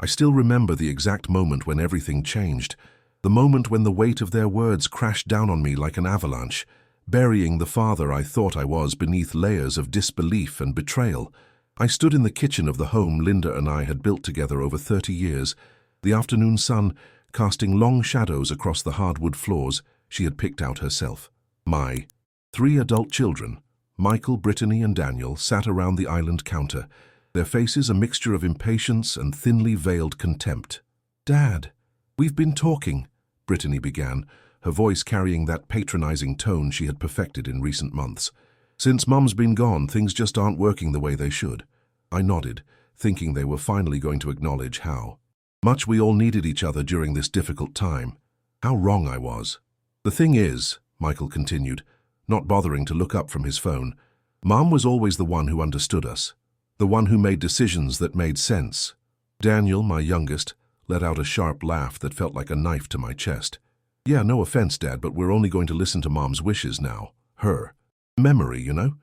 I still remember the exact moment when everything changed, the moment when the weight of their words crashed down on me like an avalanche, burying the father I thought I was beneath layers of disbelief and betrayal. I stood in the kitchen of the home Linda and I had built together over 30 years, the afternoon sun casting long shadows across the hardwood floors she had picked out herself. My 3 adult children, Michael, Brittany, and Daniel, sat around the island counter, their faces a mixture of impatience and thinly veiled contempt. "Dad, we've been talking," Brittany began, her voice carrying that patronizing tone she had perfected in recent months. "Since Mum's been gone, things just aren't working the way they should." I nodded, thinking they were finally going to acknowledge how much we all needed each other during this difficult time. How wrong I was. "The thing is," Michael continued, not bothering to look up from his phone, "Mum was always the one who understood us, the one who made decisions that made sense." Daniel, my youngest, let out a sharp laugh that felt like a knife to my chest. "Yeah, no offense, Dad, but we're only going to listen to Mom's wishes now. Her memory, you know?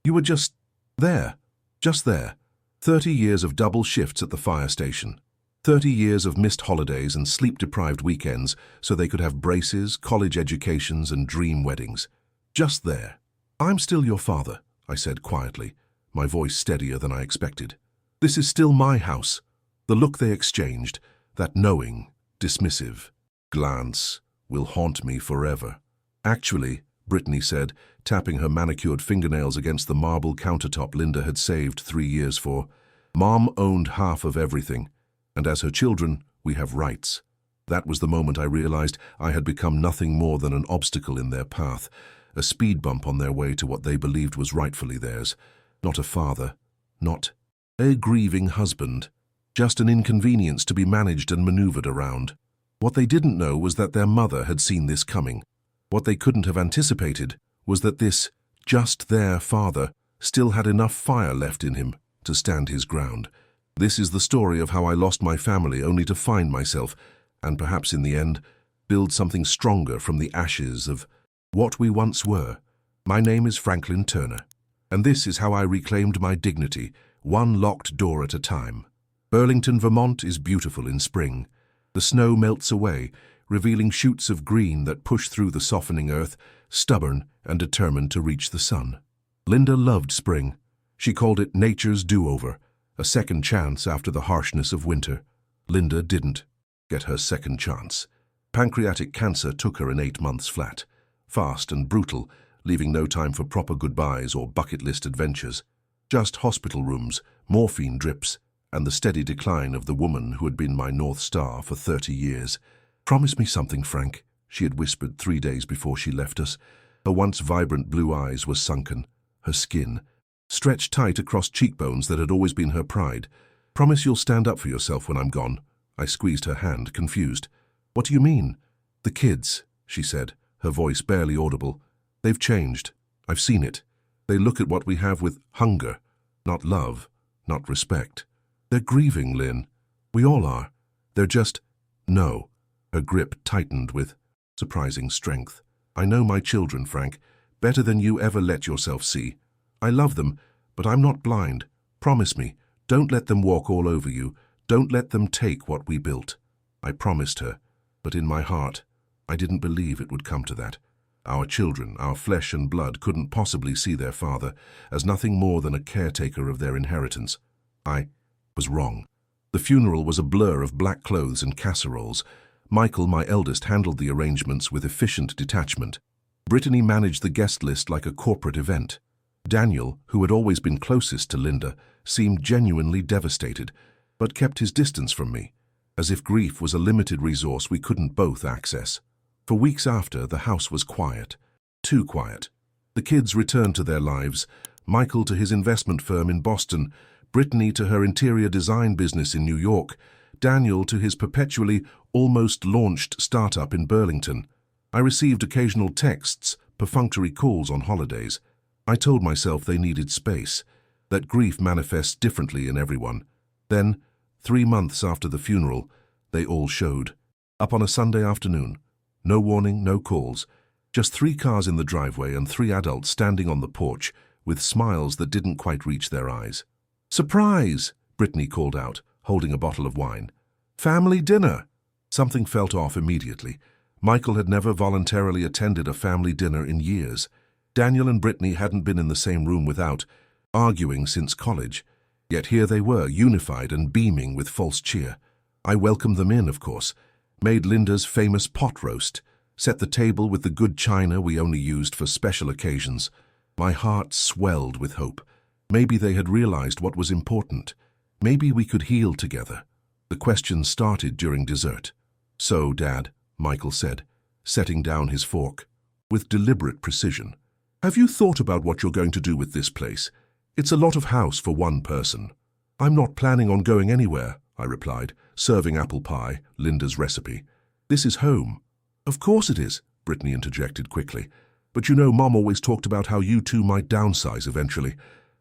You were just there. Just there. 30 years of double shifts at the fire station. 30 years of missed holidays and sleep-deprived weekends so they could have braces, college educations, and dream weddings. Just there." "I'm still your father," I said quietly, my voice steadier than I expected. "This is still my house." The look they exchanged, that knowing, dismissive glance, will haunt me forever. "Actually," Brittany said, tapping her manicured fingernails against the marble countertop Linda had saved 3 years for, "Mom owned half of everything, and as her children, we have rights." That was the moment I realized I had become nothing more than an obstacle in their path, a speed bump on their way to what they believed was rightfully theirs. Not a father, not a grieving husband, just an inconvenience to be managed and maneuvered around. What they didn't know was that their mother had seen this coming. What they couldn't have anticipated was that this just their father still had enough fire left in him to stand his ground. This is the story of how I lost my family only to find myself, and perhaps in the end, build something stronger from the ashes of what we once were. My name is Franklin Turner, and this is how I reclaimed my dignity, one locked door at a time. Burlington, Vermont is beautiful in spring. The snow melts away, revealing shoots of green that push through the softening earth, stubborn and determined to reach the sun. Linda loved spring. She called it nature's do-over, a second chance after the harshness of winter. Linda didn't get her second chance. Pancreatic cancer took her in 8 months flat, fast and brutal, leaving no time for proper goodbyes or bucket list adventures. Just hospital rooms, morphine drips, and the steady decline of the woman who had been my North Star for 30 years. "Promise me something, Frank," she had whispered 3 days before she left us. Her once vibrant blue eyes were sunken, her skin stretched tight across cheekbones that had always been her pride. "Promise you'll stand up for yourself when I'm gone." I squeezed her hand, confused. "What do you mean?" "The kids," she said, her voice barely audible. "They've changed. I've seen it. They look at what we have with hunger, not love, not respect. They're grieving, Lynn. We all are. They're just—" "No." Her grip tightened with surprising strength. "I know my children, Frank, better than you ever let yourself see. I love them, but I'm not blind. Promise me, don't let them walk all over you. Don't let them take what we built." I promised her, but in my heart, I didn't believe it would come to that. Our children, our flesh and blood, couldn't possibly see their father as nothing more than a caretaker of their inheritance. I was wrong. The funeral was a blur of black clothes and casseroles. Michael, my eldest, handled the arrangements with efficient detachment. Brittany managed the guest list like a corporate event. Daniel, who had always been closest to Linda, seemed genuinely devastated, but kept his distance from me, as if grief was a limited resource we couldn't both access. For weeks after, the house was quiet. Too quiet. The kids returned to their lives, Michael to his investment firm in Boston, Brittany to her interior design business in New York, Daniel to his perpetually almost launched startup in Burlington. I received occasional texts, perfunctory calls on holidays. I told myself they needed space, that grief manifests differently in everyone. Then, 3 months after the funeral, they all showed. Up on a Sunday afternoon. No warning, no calls. Just 3 cars in the driveway and 3 adults standing on the porch with smiles that didn't quite reach their eyes. "Surprise!" Brittany called out, holding a bottle of wine. Family dinner! Something felt off immediately. Michael had never voluntarily attended a family dinner in years. Daniel and Brittany hadn't been in the same room without arguing since college. Yet here they were, unified and beaming with false cheer. I welcomed them in, of course, made Linda's famous pot roast, set the table with the good china we only used for special occasions. My heart swelled with hope. Maybe they had realized what was important. Maybe we could heal together. The questions started during dessert. "So, Dad," Michael said, setting down his fork, with deliberate precision, "have you thought about what you're going to do with this place? It's a lot of house for one person." "I'm not planning on going anywhere," I replied, serving apple pie, Linda's recipe. "This is home." "Of course it is," Brittany interjected quickly. "But you know, Mom always talked about how you two might downsize eventually.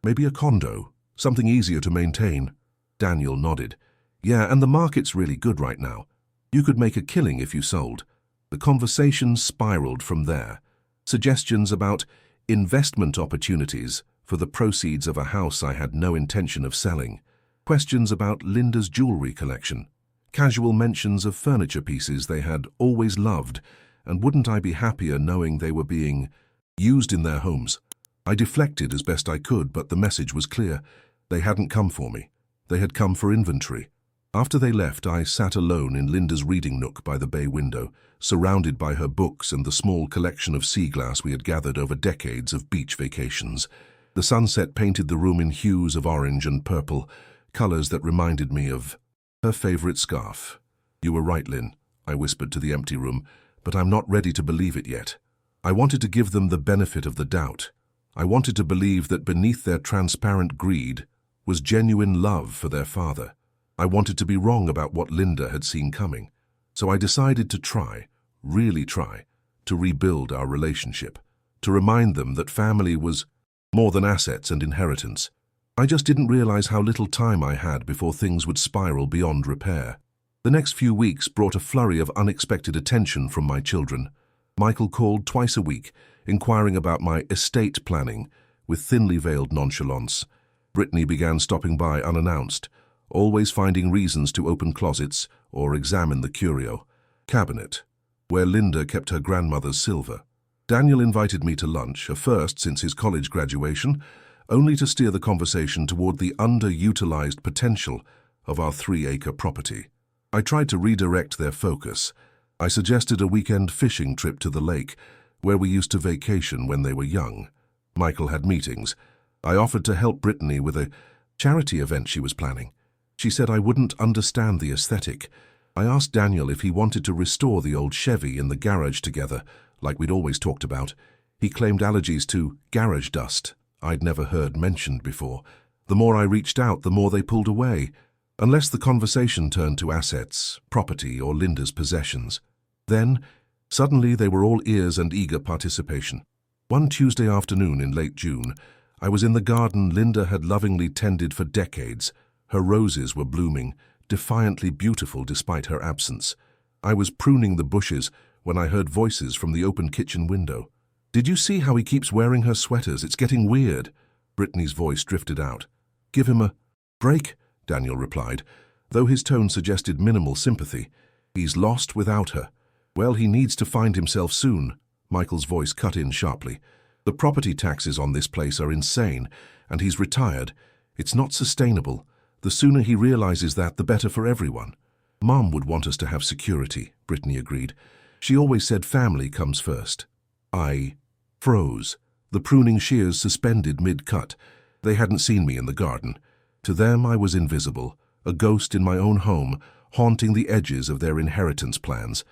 Maybe a condo, something easier to maintain." Daniel nodded. "Yeah, and the market's really good right now. You could make a killing if you sold." The conversation spiraled from there. Suggestions about investment opportunities for the proceeds of a house I had no intention of selling. Questions about Linda's jewelry collection. Casual mentions of furniture pieces they had always loved, and wouldn't I be happier knowing they were being used in their homes? I deflected as best I could, but the message was clear. They hadn't come for me. They had come for inventory. After they left, I sat alone in Linda's reading nook by the bay window, surrounded by her books and the small collection of sea glass we had gathered over decades of beach vacations. The sunset painted the room in hues of orange and purple, colors that reminded me of her favorite scarf. "You were right, Lynn," I whispered to the empty room, "but I'm not ready to believe it yet." I wanted to give them the benefit of the doubt. I wanted to believe that beneath their transparent greed was genuine love for their father. I wanted to be wrong about what Linda had seen coming. So I decided to try, really try, to rebuild our relationship, to remind them that family was more than assets and inheritance. I just didn't realize how little time I had before things would spiral beyond repair. The next few weeks brought a flurry of unexpected attention from my children. Michael called twice a week, inquiring about my estate planning with thinly veiled nonchalance. Brittany began stopping by unannounced, always finding reasons to open closets or examine the curio cabinet, where Linda kept her grandmother's silver. Daniel invited me to lunch, a first since his college graduation, only to steer the conversation toward the underutilized potential of our 3-acre property. I tried to redirect their focus. I suggested a weekend fishing trip to the lake, where we used to vacation when they were young. Michael had meetings. I offered to help Brittany with a charity event she was planning. She said I wouldn't understand the aesthetic. I asked Daniel if he wanted to restore the old Chevy in the garage together, like we'd always talked about. He claimed allergies to garage dust I'd never heard mentioned before. The more I reached out, the more they pulled away, unless the conversation turned to assets, property, or Linda's possessions. Then, suddenly they were all ears and eager participation. One Tuesday afternoon in late June, I was in the garden Linda had lovingly tended for decades. Her roses were blooming, defiantly beautiful despite her absence. I was pruning the bushes when I heard voices from the open kitchen window. "Did you see how he keeps wearing her sweaters? It's getting weird." Brittany's voice drifted out. "Give him a break," Daniel replied, though his tone suggested minimal sympathy. "He's lost without her." "Well, he needs to find himself soon," Michael's voice cut in sharply. "The property taxes on this place are insane, and he's retired. It's not sustainable. The sooner he realizes that, the better for everyone." "Mom would want us to have security," Brittany agreed. "She always said family comes first." I froze, the pruning shears suspended mid-cut. They hadn't seen me in the garden. To them I was invisible, a ghost in my own home, haunting the edges of their inheritance plans.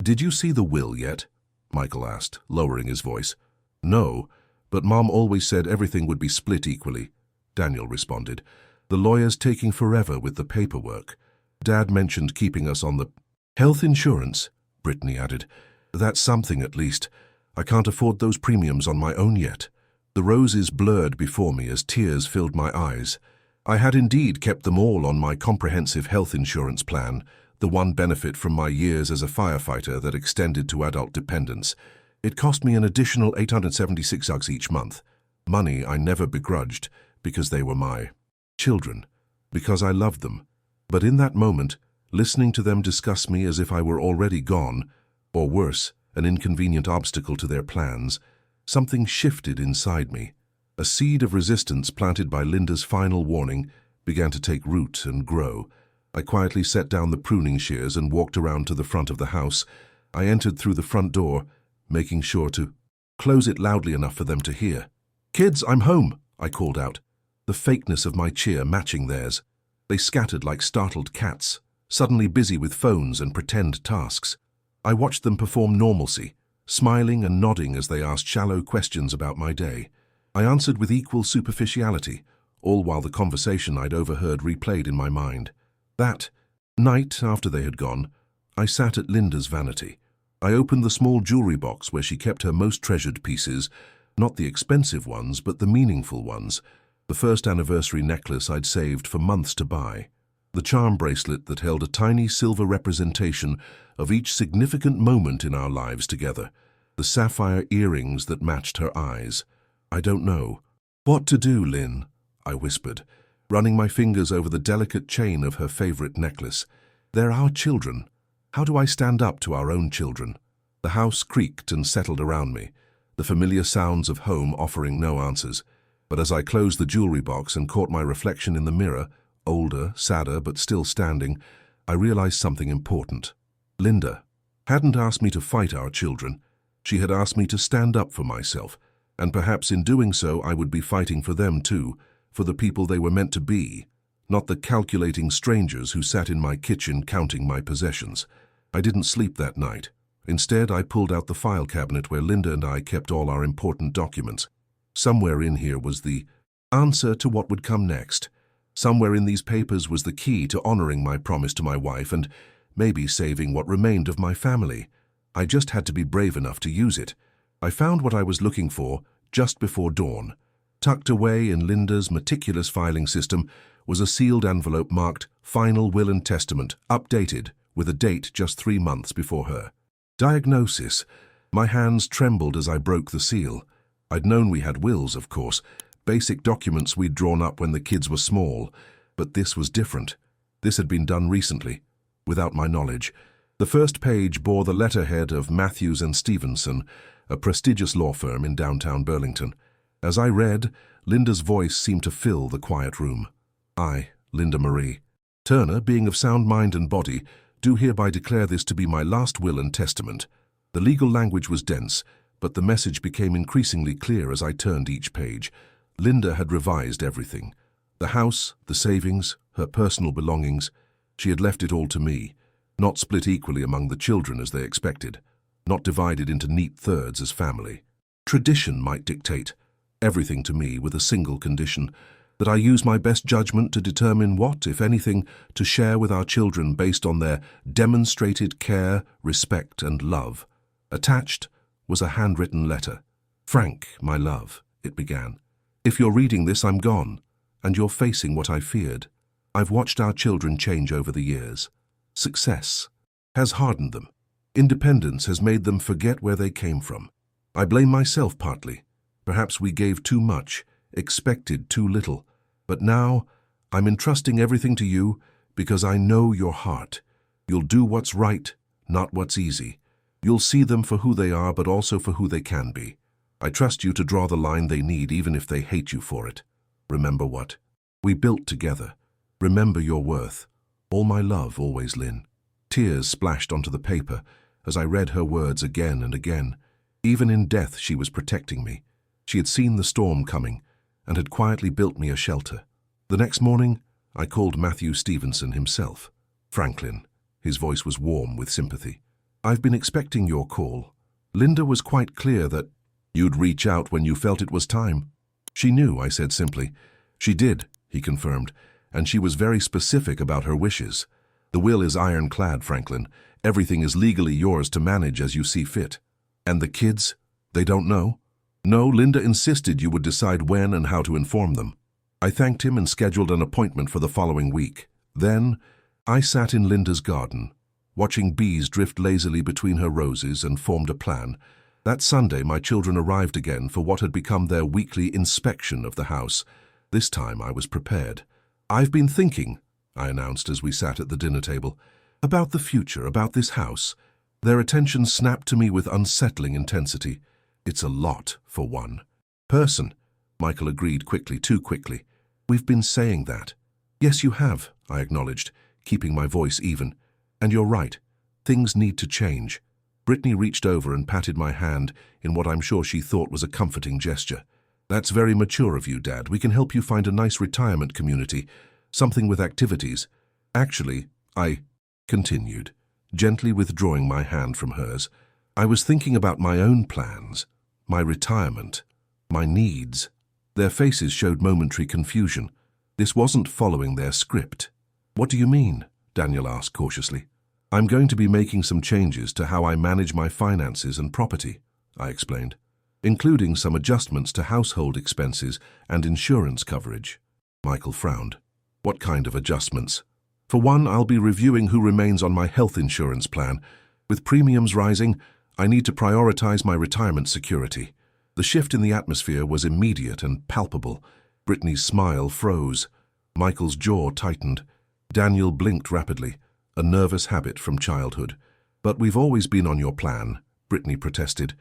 "Did you see the will yet?" Michael asked, lowering his voice. "No, but Mom always said everything would be split equally," Daniel responded. "The lawyer's taking forever with the paperwork. Dad mentioned keeping us on the health insurance," Brittany added. "That's something at least. I can't afford those premiums on my own yet." The roses blurred before me as tears filled my eyes. I had indeed kept them all on my comprehensive health insurance plan, the one benefit from my years as a firefighter that extended to adult dependents. It cost me an additional $876 each month, money I never begrudged because they were my children, because I loved them. But in that moment, listening to them discuss me as if I were already gone, or worse, an inconvenient obstacle to their plans. Something shifted inside me. A seed of resistance planted by Linda's final warning began to take root and grow. I quietly set down the pruning shears and walked around to the front of the house. I entered through the front door, making sure to close it loudly enough for them to hear. "Kids, I'm home," I called out, the fakeness of my cheer matching theirs. They scattered like startled cats, suddenly busy with phones and pretend tasks. I watched them perform normalcy, smiling and nodding as they asked shallow questions about my day. I answered with equal superficiality, all while the conversation I'd overheard replayed in my mind. That night, after they had gone, I sat at Linda's vanity. I opened the small jewelry box where she kept her most treasured pieces, not the expensive ones, but the meaningful ones. The first anniversary necklace I'd saved for months to buy. The charm bracelet that held a tiny silver representation of each significant moment in our lives together. The sapphire earrings that matched her eyes. "I don't know what to do, Lynn," I whispered, running my fingers over the delicate chain of her favorite necklace. "They're our children. How do I stand up to our own children?" The house creaked and settled around me, the familiar sounds of home offering no answers. But as I closed the jewelry box and caught my reflection in the mirror, older, sadder, but still standing, I realized something important. Linda hadn't asked me to fight our children. She had asked me to stand up for myself, and perhaps in doing so I would be fighting for them too, for the people they were meant to be, not the calculating strangers who sat in my kitchen counting my possessions. I didn't sleep that night. Instead, I pulled out the file cabinet where Linda and I kept all our important documents. Somewhere in here was the answer to what would come next. Somewhere in these papers was the key to honoring my promise to my wife and maybe saving what remained of my family. I just had to be brave enough to use it. I found what I was looking for just before dawn. Tucked away in Linda's meticulous filing system was a sealed envelope marked Final Will and Testament, updated with a date just 3 months before her. Diagnosis. My hands trembled as I broke the seal. I'd known we had wills, of course, basic documents we'd drawn up when the kids were small, but this was different. This had been done recently, without my knowledge. The first page bore the letterhead of Matthews and Stevenson, a prestigious law firm in downtown Burlington. As I read, Linda's voice seemed to fill the quiet room. I, Linda Marie Turner, being of sound mind and body, do hereby declare this to be my last will and testament. The legal language was dense, but the message became increasingly clear as I turned each page. Linda had revised everything. The house, the savings, her personal belongings. She had left it all to me, not split equally among the children as they expected, not divided into neat thirds as family. Tradition might dictate everything to me with a single condition, that I use my best judgment to determine what, if anything, to share with our children based on their demonstrated care, respect, and love. Attached was a handwritten letter. "Frank, my love," it began. "If you're reading this, I'm gone, and you're facing what I feared. I've watched our children change over the years. Success has hardened them. Independence has made them forget where they came from. I blame myself partly. Perhaps we gave too much, expected too little. But now, I'm entrusting everything to you because I know your heart. You'll do what's right, not what's easy. You'll see them for who they are, but also for who they can be. I trust you to draw the line they need, even if they hate you for it. Remember what we built together. Remember your worth. All my love, always, Lynn." Tears splashed onto the paper as I read her words again and again. Even in death, she was protecting me. She had seen the storm coming and had quietly built me a shelter. The next morning, I called Matthew Stevenson himself. "Franklin." His voice was warm with sympathy. "I've been expecting your call. Linda was quite clear that you'd reach out when you felt it was time." "She knew," I said simply. "She did," he confirmed, "and she was very specific about her wishes. The will is ironclad, Franklin. Everything is legally yours to manage as you see fit." "And the kids? They don't know?" "No, Linda insisted you would decide when and how to inform them." I thanked him and scheduled an appointment for the following week. Then, I sat in Linda's garden, watching bees drift lazily between her roses, and formed a plan. That Sunday, my children arrived again for what had become their weekly inspection of the house. This time I was prepared. "I've been thinking," I announced as we sat at the dinner table. About the future, about this house. Their attention snapped to me with unsettling intensity. It's a lot for one person, Michael agreed quickly, too quickly. We've been saying that. Yes, you have, I acknowledged, keeping my voice even. And you're right. Things need to change. Brittany reached over and patted my hand in what I'm sure she thought was a comforting gesture. That's very mature of you, Dad. We can help you find a nice retirement community, something with activities. Actually, I continued, gently withdrawing my hand from hers. I was thinking about my own plans, my retirement, my needs. Their faces showed momentary confusion. This wasn't following their script. What do you mean? Daniel asked cautiously. I'm going to be making some changes to how I manage my finances and property, I explained, including some adjustments to household expenses and insurance coverage. Michael frowned. What kind of adjustments? For one, I'll be reviewing who remains on my health insurance plan. With premiums rising, I need to prioritize my retirement security. The shift in the atmosphere was immediate and palpable. Brittany's smile froze. Michael's jaw tightened. Daniel blinked rapidly, a nervous habit from childhood. But we've always been on your plan, Brittany protested,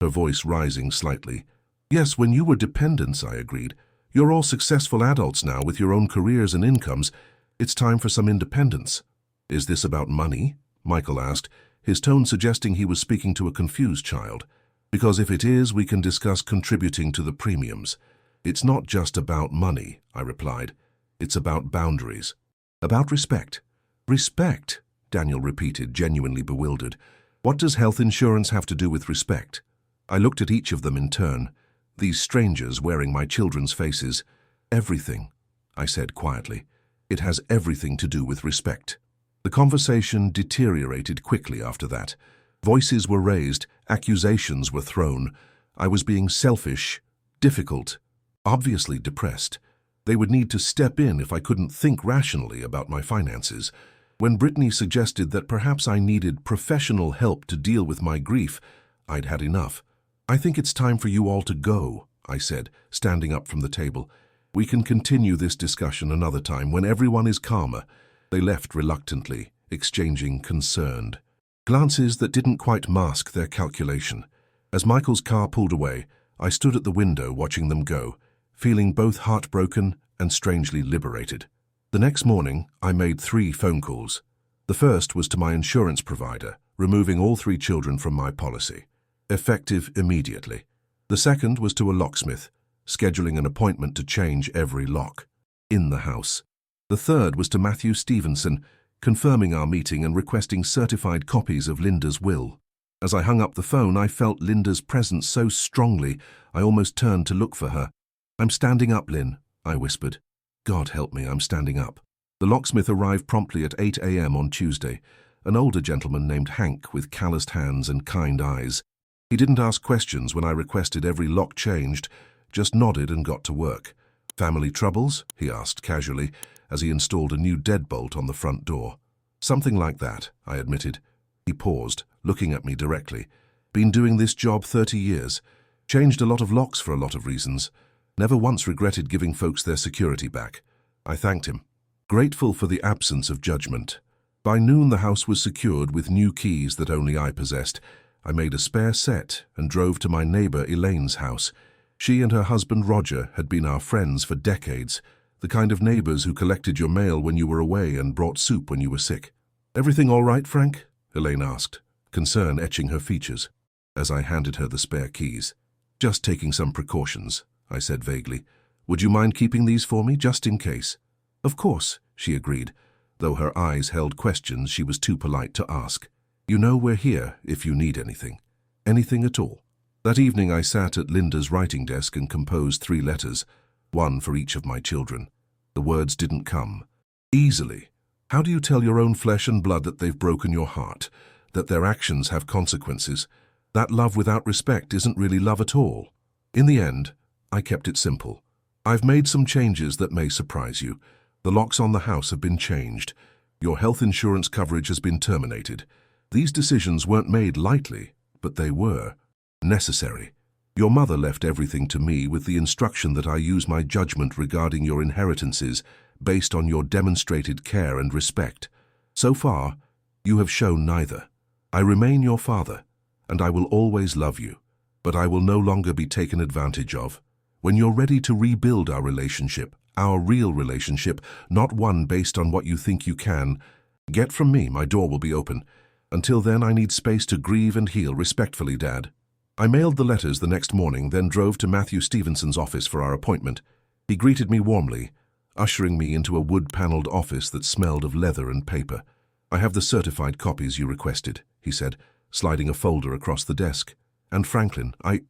her voice rising slightly. Yes, when you were dependents, I agreed. You're all successful adults now with your own careers and incomes. It's time for some independence. Is this about money? Michael asked, his tone suggesting he was speaking to a confused child. Because if it is, we can discuss contributing to the premiums. It's not just about money, I replied. It's about boundaries. About respect. Respect, Daniel repeated, genuinely bewildered. What does health insurance have to do with respect? I looked at each of them in turn, these strangers wearing my children's faces. Everything, I said quietly. It has everything to do with respect. The conversation deteriorated quickly after that. Voices were raised, accusations were thrown. I was being selfish, difficult, obviously depressed. They would need to step in if I couldn't think rationally about my finances. When Brittany suggested that perhaps I needed professional help to deal with my grief, I'd had enough. I think it's time for you all to go, I said, standing up from the table. We can continue this discussion another time when everyone is calmer. They left reluctantly, exchanging concerned glances that didn't quite mask their calculation. As Michael's car pulled away, I stood at the window watching them go, feeling both heartbroken and strangely liberated. The next morning, I made 3 phone calls. The first was to my insurance provider, removing all 3 children from my policy, effective immediately. The second was to a locksmith, scheduling an appointment to change every lock in the house. The third was to Matthew Stevenson, confirming our meeting and requesting certified copies of Linda's will. As I hung up the phone, I felt Linda's presence so strongly, I almost turned to look for her. I'm standing up, Lynn, I whispered. God help me, I'm standing up. The locksmith arrived promptly at 8 a.m. on Tuesday, an older gentleman named Hank with calloused hands and kind eyes. He didn't ask questions when I requested every lock changed, just nodded and got to work. Family troubles? He asked casually as he installed a new deadbolt on the front door. Something like that, I admitted. He paused, looking at me directly. Been doing this job 30 years. Changed a lot of locks for a lot of reasons. Never once regretted giving folks their security back. I thanked him, grateful for the absence of judgment. By noon the house was secured with new keys that only I possessed. I made a spare set and drove to my neighbor Elaine's house. She and her husband Roger had been our friends for decades, the kind of neighbors who collected your mail when you were away and brought soup when you were sick. Everything all right, Frank? Elaine asked, concern etching her features, as I handed her the spare keys. Just taking some precautions, I said vaguely. Would you mind keeping these for me, just in case? Of course, she agreed, though her eyes held questions she was too polite to ask. You know we're here if you need anything. Anything at all. That evening I sat at Linda's writing desk and composed 3 letters, one for each of my children. The words didn't come easily. How do you tell your own flesh and blood that they've broken your heart, that their actions have consequences? That love without respect isn't really love at all. In the end, I kept it simple. I've made some changes that may surprise you. The locks on the house have been changed. Your health insurance coverage has been terminated. These decisions weren't made lightly, but they were necessary. Your mother left everything to me with the instruction that I use my judgment regarding your inheritances based on your demonstrated care and respect. So far, You have shown neither. I remain your father, and I will always love you, but I will no longer be taken advantage of. When you're ready to rebuild our relationship, our real relationship, not one based on what you think you can, get from me, my door will be open. Until then, I need space to grieve and heal. Respectfully, Dad. I mailed the letters the next morning, then drove to Matthew Stevenson's office for our appointment. He greeted me warmly, ushering me into a wood-paneled office that smelled of leather and paper. I have the certified copies you requested, he said, sliding a folder across the desk. And Franklin, I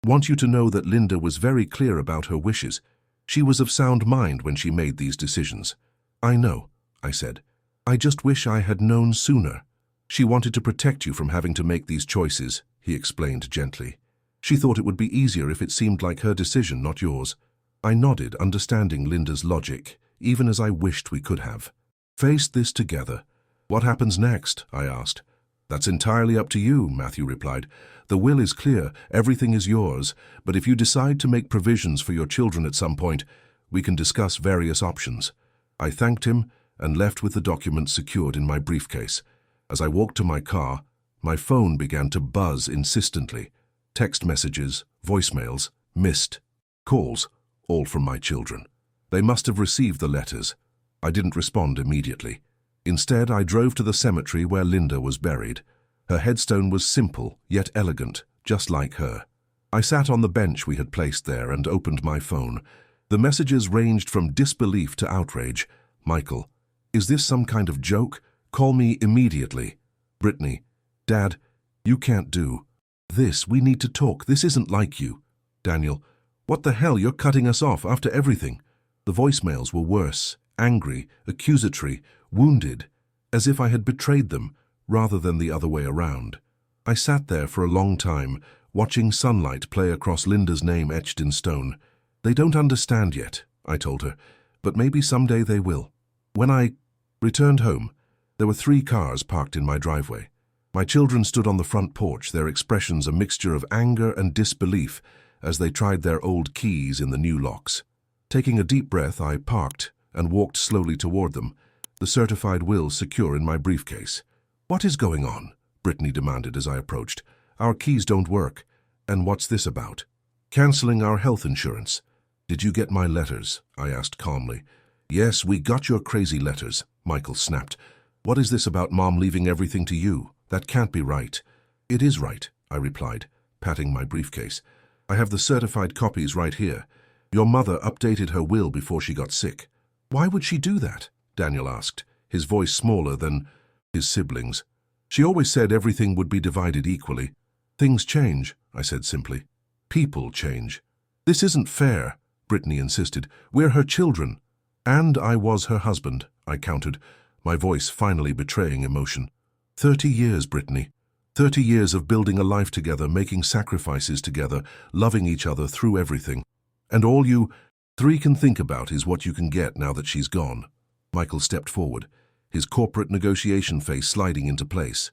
want you to know that Linda was very clear about her wishes. She was of sound mind when she made these decisions. I know, I said. I just wish I had known sooner. She wanted to protect you from having to make these choices, he explained gently. She thought it would be easier if it seemed like her decision, not yours. I nodded, understanding Linda's logic, even as I wished we could have. Faced this together. What happens next? I asked. That's entirely up to you, Matthew replied. The will is clear, everything is yours, but if you decide to make provisions for your children at some point, we can discuss various options. I thanked him and left with the documents secured in my briefcase. As I walked to my car, my phone began to buzz insistently. Text messages, voicemails, missed calls, all from my children. They must have received the letters. I didn't respond immediately. Instead, I drove to the cemetery where Linda was buried. Her headstone was simple, yet elegant, just like her. I sat on the bench we had placed there and opened my phone. The messages ranged from disbelief to outrage. Michael, is this some kind of joke? Call me immediately. Brittany, Dad, you can't do this. We need to talk. This isn't like you. Daniel, what the hell? You're cutting us off after everything. The voicemails were worse, angry, accusatory, wounded, as if I had betrayed them, rather than the other way around. I sat there for a long time, watching sunlight play across Linda's name etched in stone. They don't understand yet, I told her, but maybe someday they will. When I returned home, there were 3 cars parked in my driveway. My children stood on the front porch, their expressions a mixture of anger and disbelief as they tried their old keys in the new locks. Taking a deep breath, I parked and walked slowly toward them, the certified will secure in my briefcase. What is going on? Brittany demanded as I approached. Our keys don't work. And what's this about? Canceling our health insurance. Did you get my letters? I asked calmly. Yes, we got your crazy letters, Michael snapped. What is this about Mom leaving everything to you? That can't be right. It is right, I replied, patting my briefcase. I have the certified copies right here. Your mother updated her will before she got sick. Why would she do that? Daniel asked, his voice smaller than his siblings. She always said everything would be divided equally. Things change, I said simply. People change. This isn't fair, Brittany insisted. We're her children. And I was her husband, I countered, my voice finally betraying emotion. 30 years, Brittany. 30 years of building a life together, making sacrifices together, loving each other through everything. And all you 3 can think about is what you can get now that she's gone. Michael stepped forward, his corporate negotiation face sliding into place.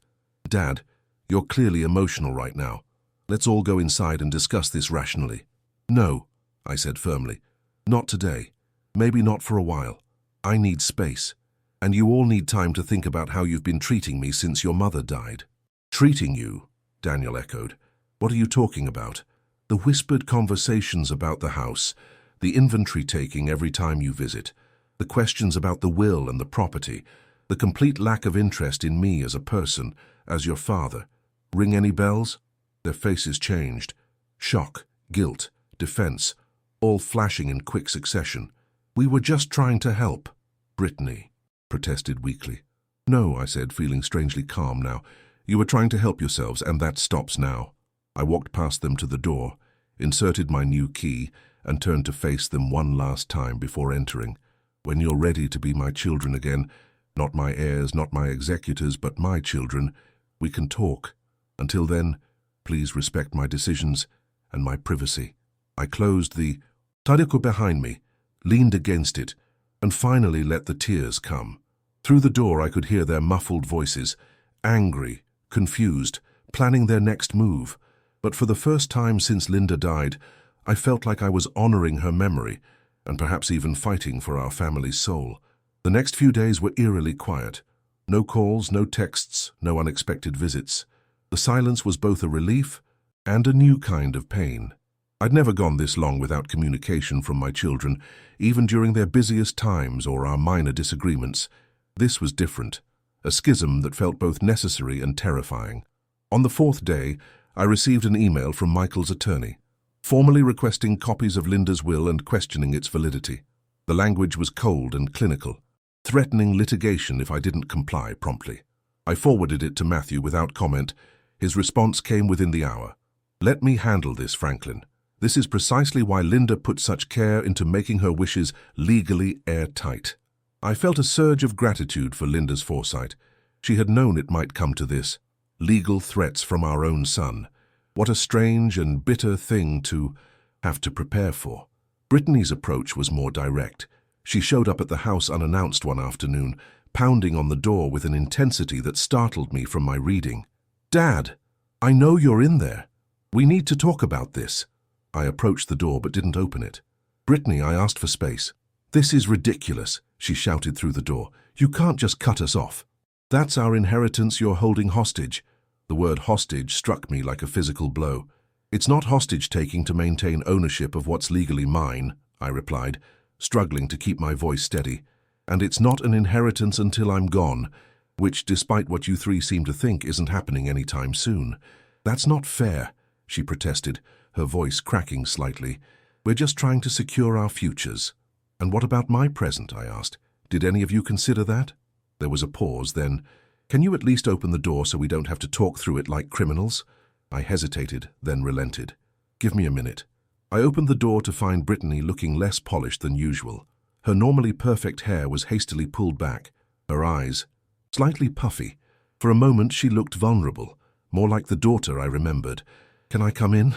Dad, you're clearly emotional right now. Let's all go inside and discuss this rationally. No, I said firmly. Not today. Maybe not for a while. I need space. And you all need time to think about how you've been treating me since your mother died. Treating you? Daniel echoed. What are you talking about? The whispered conversations about the house, the inventory taking every time you visit, the questions about the will and the property, the complete lack of interest in me as a person, as your father. Ring any bells? Their faces changed. Shock, guilt, defense, all flashing in quick succession. We were just trying to help. Brittany protested weakly. No, I said, feeling strangely calm now. You were trying to help yourselves, and that stops now. I walked past them to the door, inserted my new key, and turned to face them one last time before entering. When you're ready to be my children again, not my heirs, not my executors, but my children, we can talk. Until then, please respect my decisions and my privacy. I closed the tariko behind me, leaned against it, and finally let the tears come. Through the door I could hear their muffled voices, angry, confused, planning their next move. But for the first time since Linda died, I felt like I was honoring her memory, and perhaps even fighting for our family's soul. The next few days were eerily quiet. No calls, no texts, no unexpected visits. The silence was both a relief and a new kind of pain. I'd never gone this long without communication from my children, even during their busiest times or our minor disagreements. This was different, a schism that felt both necessary and terrifying. On the fourth day, I received an email from Michael's attorney, formally requesting copies of Linda's will and questioning its validity. The language was cold and clinical, threatening litigation if I didn't comply promptly. I forwarded it to Matthew without comment. His response came within the hour. "Let me handle this, Franklin. This is precisely why Linda put such care into making her wishes legally airtight." I felt a surge of gratitude for Linda's foresight. She had known it might come to this. Legal threats from our own son. What a strange and bitter thing to have to prepare for. Brittany's approach was more direct. She showed up at the house unannounced one afternoon, pounding on the door with an intensity that startled me from my reading. "Dad, I know you're in there. We need to talk about this." I approached the door but didn't open it. "Brittany," I asked for space. "This is ridiculous," she shouted through the door. "You can't just cut us off. That's our inheritance you're holding hostage." The word hostage struck me like a physical blow. "It's not hostage-taking to maintain ownership of what's legally mine," I replied, struggling to keep my voice steady. "And it's not an inheritance until I'm gone, which, despite what you three seem to think, isn't happening anytime soon." "That's not fair," she protested, her voice cracking slightly. "We're just trying to secure our futures." "And what about my present?" I asked. "Did any of you consider that?" There was a pause, then, "Can you at least open the door so we don't have to talk through it like criminals?" I hesitated, then relented. "Give me a minute." I opened the door to find Brittany looking less polished than usual. Her normally perfect hair was hastily pulled back, her eyes slightly puffy. For a moment she looked vulnerable, more like the daughter I remembered. "Can I come in?"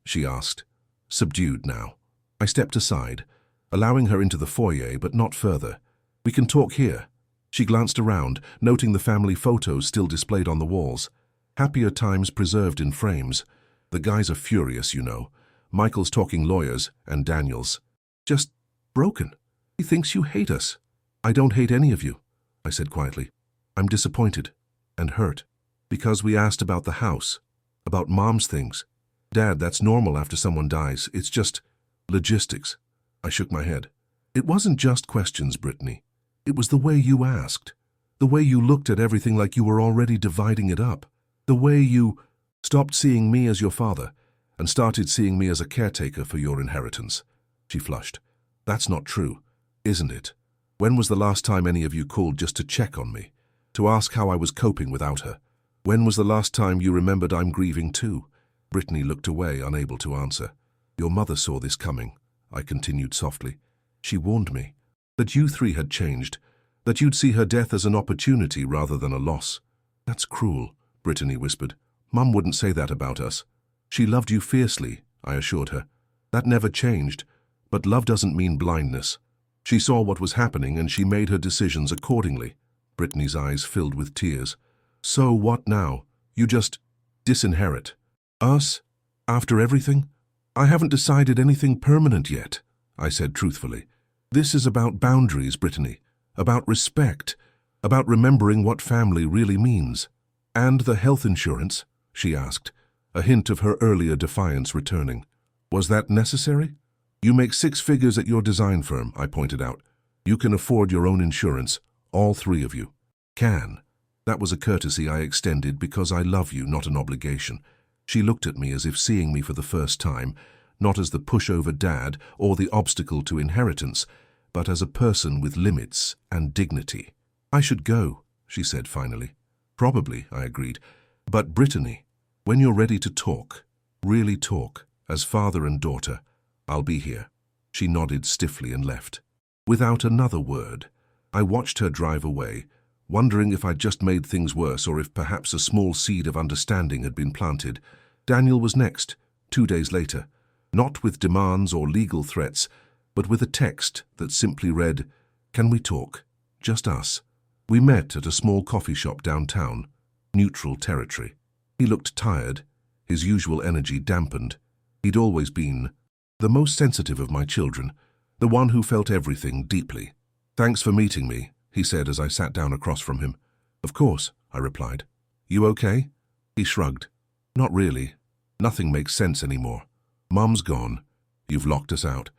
she asked, subdued now. I stepped aside, allowing her into the foyer but not further. "We can talk here." She glanced around, noting the family photos still displayed on the walls. Happier times preserved in frames. The guys are furious, you know. Michael's talking lawyers, and Daniel's just broken. He thinks you hate us. "I don't hate any of you," I said quietly. "I'm disappointed and hurt because we asked about the house, about Mom's things. Dad, that's normal after someone dies. It's just logistics." I shook my head. "It wasn't just questions, Brittany. It was the way you asked. The way you looked at everything like you were already dividing it up. The way you stopped seeing me as your father and started seeing me as a caretaker for your inheritance." She flushed. "That's not true, isn't it? When was the last time any of you called just to check on me, to ask how I was coping without her? When was the last time you remembered I'm grieving too?" Brittany looked away, unable to answer. "Your mother saw this coming," I continued softly. "She warned me that you three had changed, that you'd see her death as an opportunity rather than a loss." "That's cruel," Brittany whispered. "Mum wouldn't say that about us." "She loved you fiercely," I assured her. "That never changed, but love doesn't mean blindness. She saw what was happening and she made her decisions accordingly." Brittany's eyes filled with tears. "So what now? You just disinherit us? After everything?" "I haven't decided anything permanent yet," I said truthfully. "This is about boundaries, Brittany, about respect, about remembering what family really means." "And the health insurance?" she asked, a hint of her earlier defiance returning. "Was that necessary?" "You make 6 figures at your design firm," I pointed out. "You can afford your own insurance, all 3 of you." "Can." That was a courtesy I extended because I love you, not an obligation. She looked at me as if seeing me for the first time, not as the pushover dad or the obstacle to inheritance, but as a person with limits and dignity. "I should go," she said finally. "Probably," I agreed. "But Brittany, when you're ready to talk, really talk, as father and daughter, I'll be here." She nodded stiffly and left. Without another word, I watched her drive away, wondering if I'd just made things worse or if perhaps a small seed of understanding had been planted. Daniel was next, 2 days later, not with demands or legal threats, but with a text that simply read, "Can we talk? Just us." We met at a small coffee shop downtown, neutral territory. He looked tired, his usual energy dampened. He'd always been the most sensitive of my children, the one who felt everything deeply. "Thanks for meeting me," he said as I sat down across from him. Of course, I replied. You okay? He shrugged. Not really. Nothing makes sense anymore. Mum's gone. You've locked us out.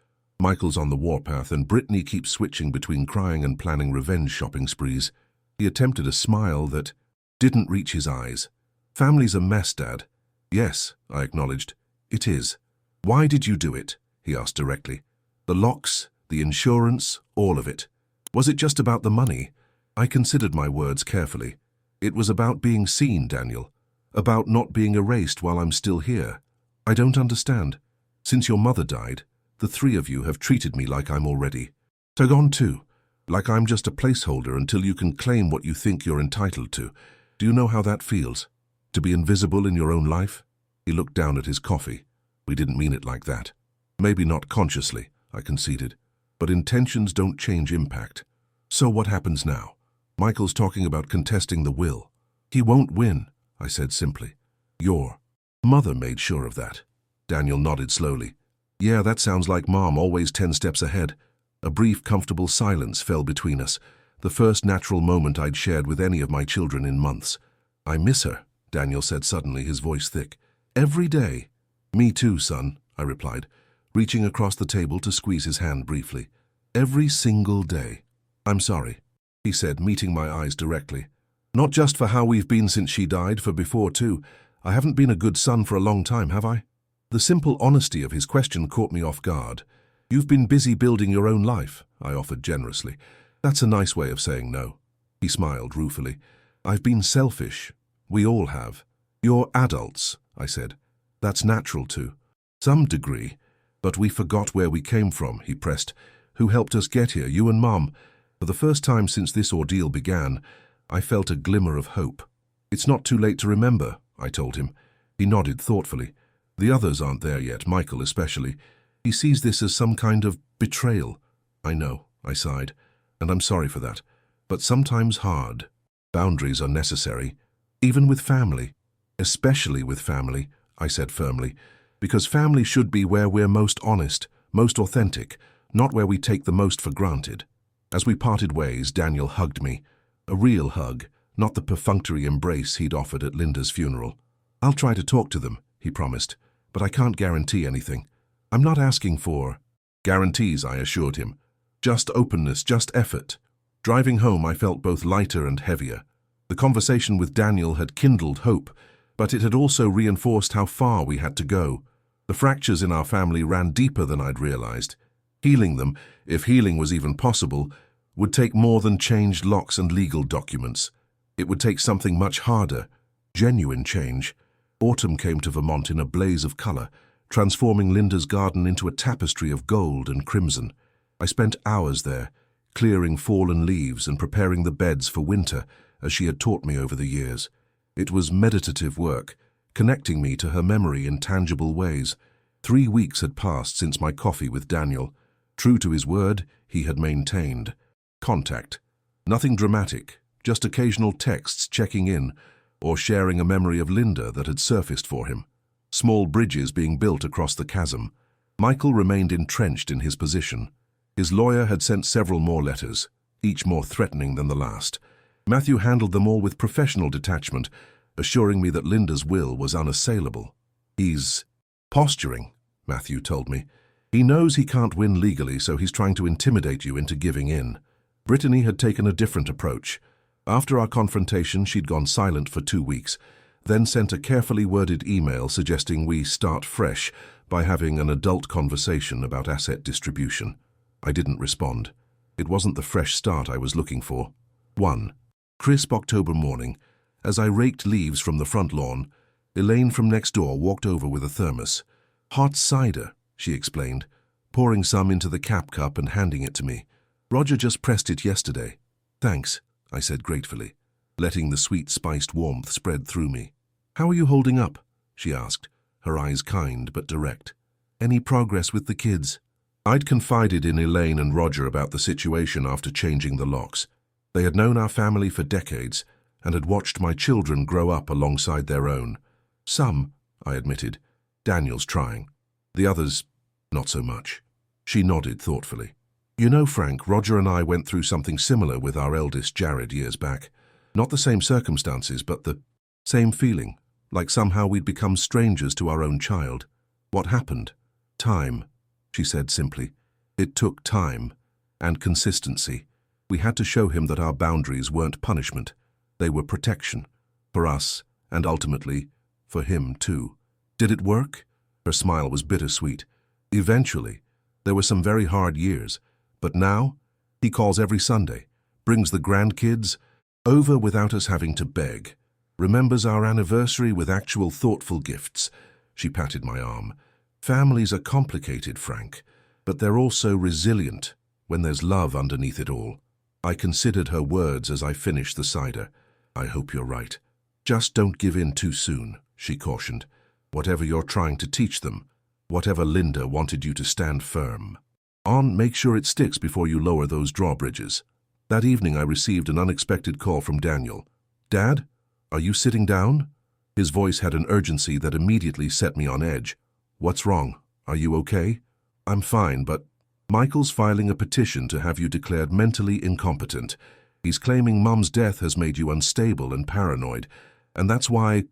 Michael's on the warpath, and Brittany keeps switching between crying and planning revenge shopping sprees. He attempted a smile that didn't reach his eyes. Family's a mess, Dad. Yes, I acknowledged. It is. Why did you do it? He asked directly. The locks, the insurance, all of it. Was it just about the money? I considered my words carefully. It was about being seen, Daniel. About not being erased while I'm still here. I don't understand. Since your mother died, the three of you have treated me like I'm already. Tagon too. Like I'm just a placeholder until you can claim what you think you're entitled to. Do you know how that feels? To be invisible in your own life? He looked down at his coffee. We didn't mean it like that. Maybe not consciously, I conceded. But intentions don't change impact. So what happens now? Michael's talking about contesting the will. He won't win, I said simply. Your mother made sure of that. Daniel nodded slowly. Yeah, that sounds like Mom, always 10 steps ahead. A brief, comfortable silence fell between us, the first natural moment I'd shared with any of my children in months. I miss her, Daniel said suddenly, his voice thick. Every day. Me too, son, I replied, reaching across the table to squeeze his hand briefly. Every single day. I'm sorry, he said, meeting my eyes directly. Not just for how we've been since she died, for before too. I haven't been a good son for a long time, have I? The simple honesty of his question caught me off guard. You've been busy building your own life, I offered generously. That's a nice way of saying no. He smiled ruefully. I've been selfish. We all have. You're adults, I said. That's natural to some degree. But we forgot where we came from, he pressed. Who helped us get here, you and Mom? For the first time since this ordeal began, I felt a glimmer of hope. It's not too late to remember, I told him. He nodded thoughtfully. The others aren't there yet, Michael especially. He sees this as some kind of betrayal. I know, I sighed, and I'm sorry for that. But sometimes hard. Boundaries are necessary, even with family. Especially with family, I said firmly, because family should be where we're most honest, most authentic, not where we take the most for granted. As we parted ways, Daniel hugged me. A real hug, not the perfunctory embrace he'd offered at Linda's funeral. I'll try to talk to them, he promised, but I can't guarantee anything. I'm not asking for guarantees, I assured him. Just openness, just effort. Driving home, I felt both lighter and heavier. The conversation with Daniel had kindled hope, but it had also reinforced how far we had to go. The fractures in our family ran deeper than I'd realized. Healing them, if healing was even possible, would take more than changed locks and legal documents. It would take something much harder, genuine change. Autumn came to Vermont in a blaze of color, transforming Linda's garden into a tapestry of gold and crimson. I spent hours there, clearing fallen leaves and preparing the beds for winter, as she had taught me over the years. It was meditative work, connecting me to her memory in tangible ways. 3 weeks had passed since my coffee with Daniel. True to his word, he had maintained contact. Nothing dramatic, just occasional texts checking in, or sharing a memory of Linda that had surfaced for him. Small bridges being built across the chasm. Michael remained entrenched in his position. His lawyer had sent several more letters, each more threatening than the last. Matthew handled them all with professional detachment, assuring me that Linda's will was unassailable. He's posturing, Matthew told me. He knows he can't win legally, so he's trying to intimidate you into giving in. Brittany had taken a different approach. After our confrontation, she'd gone silent for 2 weeks, then sent a carefully worded email suggesting we start fresh by having an adult conversation about asset distribution. I didn't respond. It wasn't the fresh start I was looking for. 1. Crisp October morning. As I raked leaves from the front lawn, Elaine from next door walked over with a thermos. Hot cider, she explained, pouring some into the cap cup and handing it to me. Roger just pressed it yesterday. Thanks, I said gratefully, letting the sweet spiced warmth spread through me. How are you holding up? She asked, her eyes kind but direct. Any progress with the kids? I'd confided in Elaine and Roger about the situation after changing the locks. They had known our family for decades and had watched my children grow up alongside their own. Some, I admitted. Daniel's trying. The others, not so much. She nodded thoughtfully. You know, Frank, Roger and I went through something similar with our eldest, Jared, years back. Not the same circumstances, but the same feeling, like somehow we'd become strangers to our own child. What happened? Time, she said simply. It took time and consistency. We had to show him that our boundaries weren't punishment. They were protection. For us, and ultimately, for him too. Did it work? Her smile was bittersweet. Eventually. There were some very hard years. But now, he calls every Sunday, brings the grandkids over without us having to beg, remembers our anniversary with actual thoughtful gifts. She patted my arm. Families are complicated, Frank, but they're also resilient when there's love underneath it all. I considered her words as I finished the cider. I hope you're right. Just don't give in too soon, she cautioned. Whatever you're trying to teach them, whatever Linda wanted you to stand firm on, make sure it sticks before you lower those drawbridges. That evening I received an unexpected call from Daniel. Dad, are you sitting down? His voice had an urgency that immediately set me on edge. What's wrong? Are you okay? I'm fine, but Michael's filing a petition to have you declared mentally incompetent. He's claiming Mum's death has made you unstable and paranoid, and that's why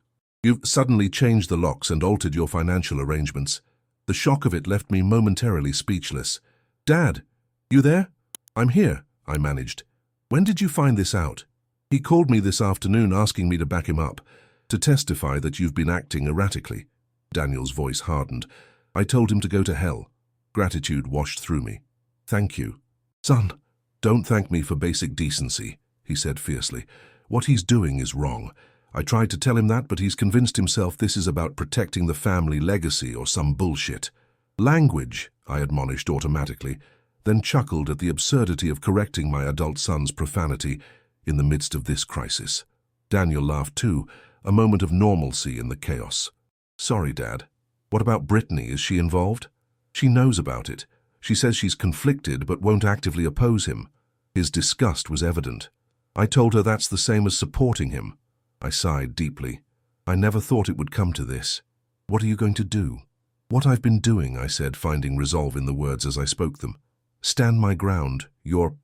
you've suddenly changed the locks and altered your financial arrangements. The shock of it left me momentarily speechless. Dad, you there? I'm here, I managed. When did you find this out? He called me this afternoon asking me to back him up, to testify that you've been acting erratically. Daniel's voice hardened. I told him to go to hell. Gratitude washed through me. Thank you. Son, don't thank me for basic decency, he said fiercely. What he's doing is wrong. I tried to tell him that, but he's convinced himself this is about protecting the family legacy or some bullshit. Language, I admonished automatically, then chuckled at the absurdity of correcting my adult son's profanity in the midst of this crisis. Daniel laughed too, a moment of normalcy in the chaos. Sorry, Dad. What about Brittany? Is she involved? She knows about it. She says she's conflicted but won't actively oppose him. His disgust was evident. I told her that's the same as supporting him. I sighed deeply. I never thought it would come to this. What are you going to do? What I've been doing, I said, finding resolve in the words as I spoke them. Stand my ground. Your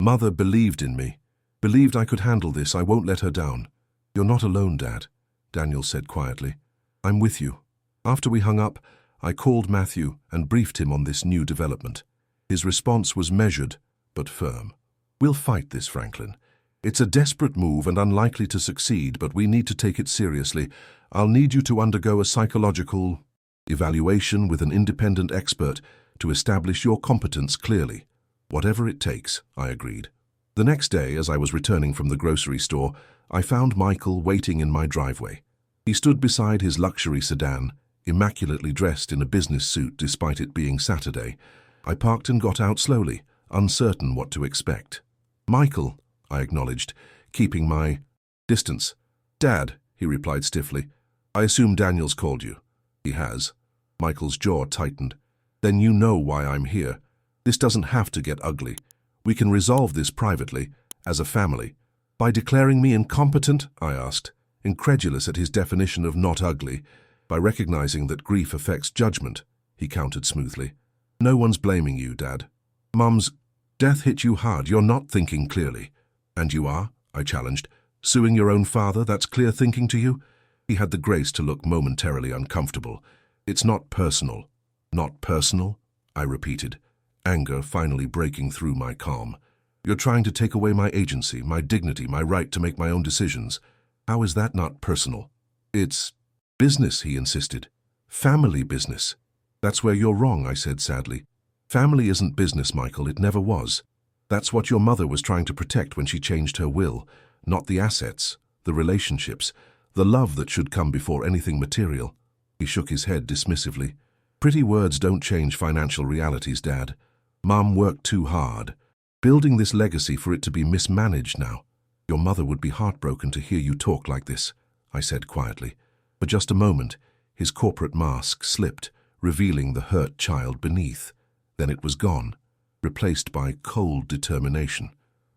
mother believed in me. Believed I could handle this. I won't let her down. You're not alone, Dad, Daniel said quietly. I'm with you. After we hung up, I called Matthew and briefed him on this new development. His response was measured, but firm. We'll fight this, Franklin. It's a desperate move and unlikely to succeed, but we need to take it seriously. I'll need you to undergo a psychological evaluation with an independent expert to establish your competence clearly. Whatever it takes, I agreed. The next day, as I was returning from the grocery store, I found Michael waiting in my driveway. He stood beside his luxury sedan, immaculately dressed in a business suit despite it being Saturday. I parked and got out slowly, uncertain what to expect. Michael, I acknowledged, keeping my distance. Dad, he replied stiffly. I assume Daniel's called you. He has. Michael's jaw tightened. Then you know why I'm here. This doesn't have to get ugly. We can resolve this privately, as a family. By declaring me incompetent, I asked, incredulous at his definition of not ugly. By recognizing that grief affects judgment, he countered smoothly. No one's blaming you, Dad. Mum's death hit you hard. You're not thinking clearly. And you are, I challenged. Suing your own father, that's clear thinking to you? He had the grace to look momentarily uncomfortable. It's not personal. Not personal? I repeated, anger finally breaking through my calm. You're trying to take away my agency, my dignity, my right to make my own decisions. How is that not personal? It's business, he insisted. Family business. That's where you're wrong, I said sadly. Family isn't business, Michael. It never was. That's what your mother was trying to protect when she changed her will. Not the assets, the relationships, the love that should come before anything material. He shook his head dismissively. Pretty words don't change financial realities, Dad. Mum worked too hard, building this legacy for it to be mismanaged now. Your mother would be heartbroken to hear you talk like this, I said quietly. For just a moment, his corporate mask slipped, revealing the hurt child beneath. Then it was gone, replaced by cold determination.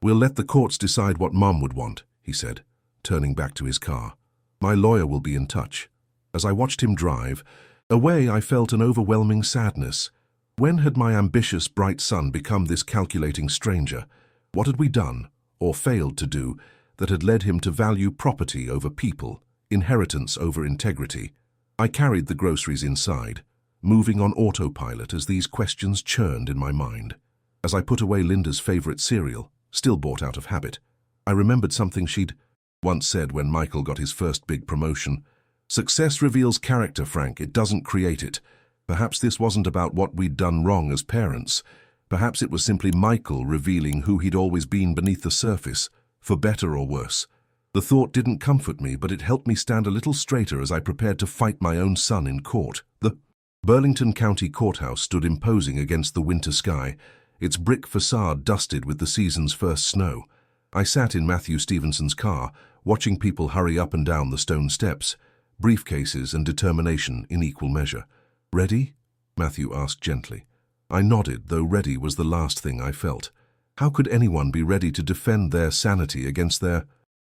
We'll let the courts decide what Mum would want, he said, turning back to his car. My lawyer will be in touch. As I watched him drive, away I felt an overwhelming sadness. When had my ambitious, bright son become this calculating stranger? What had we done, or failed to do, that had led him to value property over people, inheritance over integrity. I carried the groceries inside, moving on autopilot as these questions churned in my mind. As I put away Linda's favorite cereal, still bought out of habit, I remembered something she'd once said when Michael got his first big promotion. "Success reveals character, Frank, it doesn't create it." Perhaps this wasn't about what we'd done wrong as parents. Perhaps it was simply Michael revealing who he'd always been beneath the surface, for better or worse. The thought didn't comfort me, but it helped me stand a little straighter as I prepared to fight my own son in court. The Burlington County Courthouse stood imposing against the winter sky, its brick facade dusted with the season's first snow. I sat in Matthew Stevenson's car, watching people hurry up and down the stone steps, briefcases and determination in equal measure. "Ready?" Matthew asked gently. I nodded, though ready was the last thing I felt. How could anyone be ready to defend their sanity against their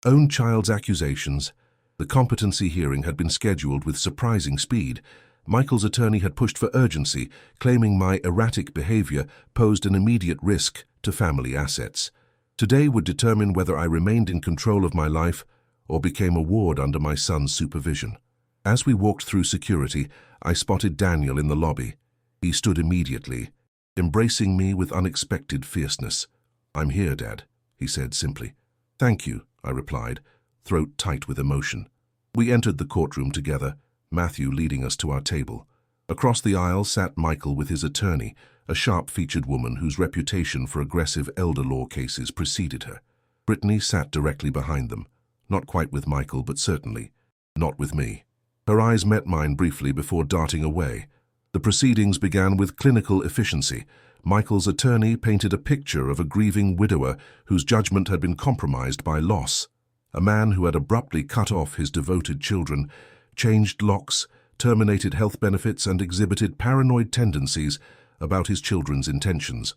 own child's accusations? The competency hearing had been scheduled with surprising speed. Michael's attorney had pushed for urgency, claiming my erratic behavior posed an immediate risk to family assets. Today would determine whether I remained in control of my life or became a ward under my son's supervision. As we walked through security, I spotted Daniel in the lobby. He stood immediately, embracing me with unexpected fierceness. "I'm here, Dad," he said simply. "Thank you," I replied, throat tight with emotion. We entered the courtroom together, Matthew leading us to our table. Across the aisle sat Michael with his attorney, a sharp-featured woman whose reputation for aggressive elder law cases preceded her. Brittany sat directly behind them, not quite with Michael, but certainly not with me. Her eyes met mine briefly before darting away. The proceedings began with clinical efficiency. Michael's attorney painted a picture of a grieving widower whose judgment had been compromised by loss. A man who had abruptly cut off his devoted children, changed locks, terminated health benefits, and exhibited paranoid tendencies about his children's intentions.